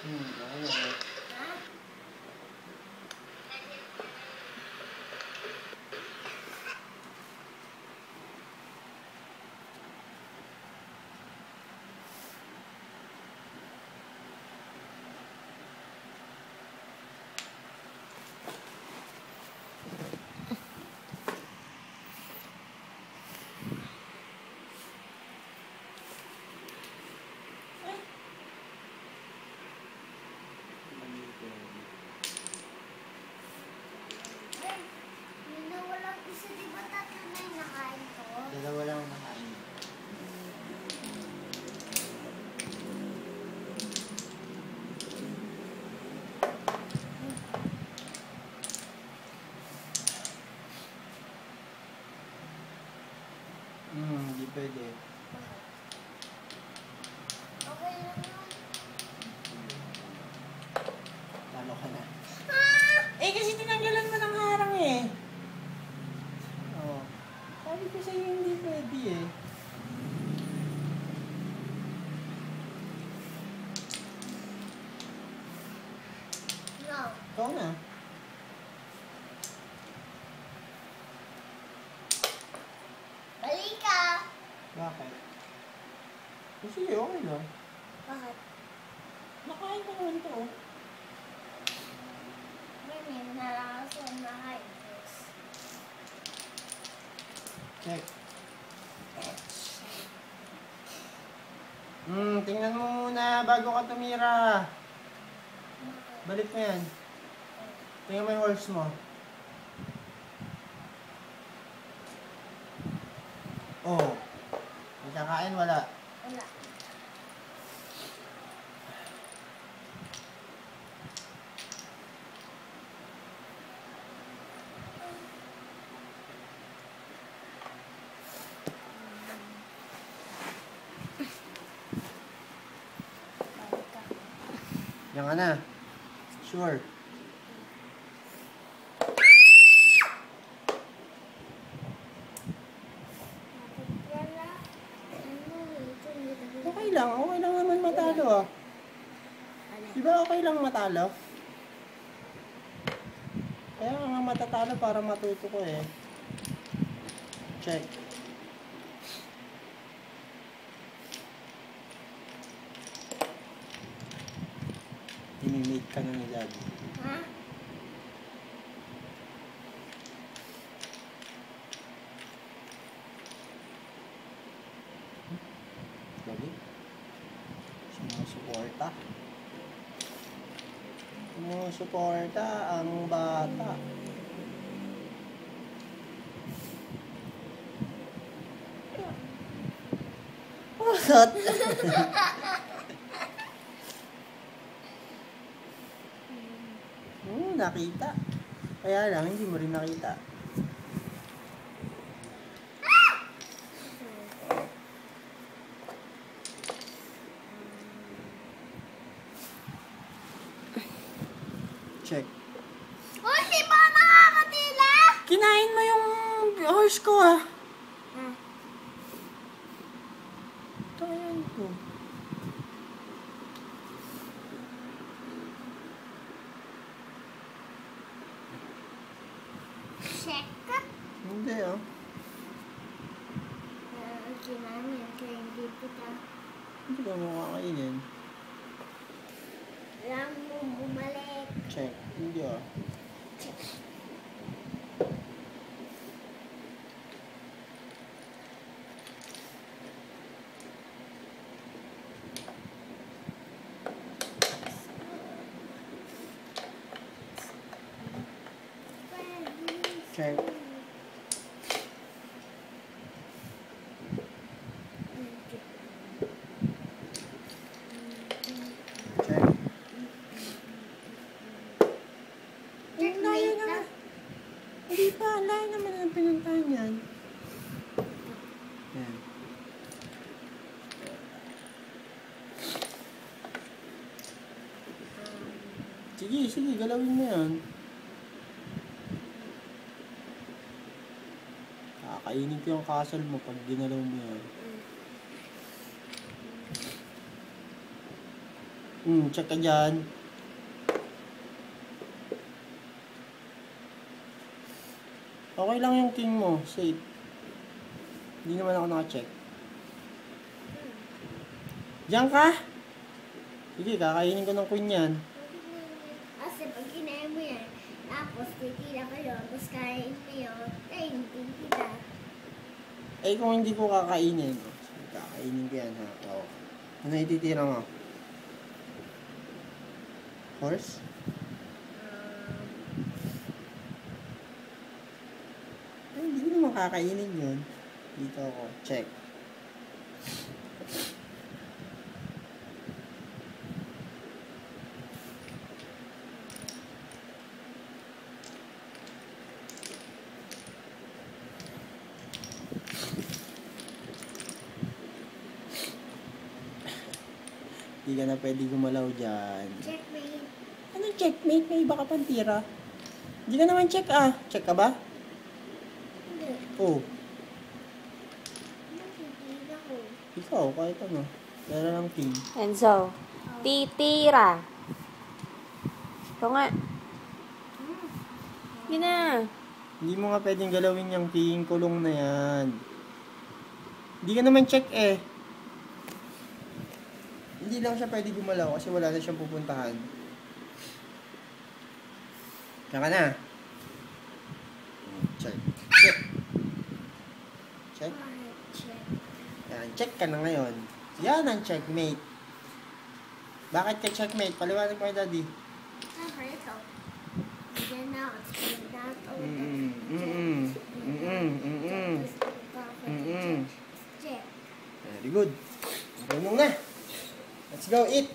Okay. Dalawa lang nakain. Hindi pwede. Okay lang yun. Talo ka na. Kasi tinanggalan mo ng harang eh. Oo. Sabi ko sa'yo hindi pwede eh. No. Ikaw na. Balik ka. Bakit? Sige, okay lang. Bakit? Nakain ko naman ito. Ganyan na lang ako na kayo. Check. Tingnan mo muna bago ka tumira. Balik mo yan. Tingnan mo yung horse mo. Oh. May kakain, wala. Wala. Balik ka. Yan ka na. Sure. Okay lang naman matalo ah. Diba okay lang matalo? Kaya nga matatalo para matuto ko eh. Check. Imimate ka na ni Daddy. Ha? Daddy? Sumusuporta. Sumusuporta ang bata. What? Nakita. Kaya lang, hindi mo rin nakita. Check. Oh, di ba nakakatila? Kinain mo yung horse ko ah. Ito yan ko. Check ka? Hindi ah. Kinamin kaya hindi kita. Hindi ka mo kakainin. Alam mo bumalik. Check. Hindi ah. Check. Check. Check. Ang layo naman. Hindi pa, ang layo naman ang pinuntahan yan. Yan. Sige, galawin mo yan. Kakainin ko yung castle mo pag ginalaw mo yan. Check ka dyan. Okay lang yung king mo. Safe. Hindi naman ako naka-check. Diyan ka? Sige, kakainin ko ng queen yan. Kasi pag kinain mo yan, tapos titira kayo, tapos kain kayo, kainin kita. Eh, kung hindi ko kakainin, kakainin ko yan ha. Oo. Ano ititira mo? Horse? Ay, hindi ko naman kakainin yun. Dito ako. Check. Hindi ka na pwede gumalaw dyan. Checkmate. Anong checkmate? May iba ka pang tira. Hindi ka naman check ah. Check ka ba? Hindi. Oo. Nakikita ko. Ikaw, kahit ano. Pera lang king. Enzo, titira. Ito nga. Yun na. Hindi mo nga pwedeng galawin yung king. Kulong na yan. Hindi ka naman check eh. Hindi lang siya pwede gumalaw kasi wala na siyang pupuntahan. Kaya ka na. Check. Check. Check. Check. Yan. Check ka na ngayon. Yan ang checkmate. Bakit ka checkmate? Paliwanag mo kay daddy. Siyempre ito. Diyan na ako. Diyan na ako. Check. Very good. Marunong na. Let's go eat.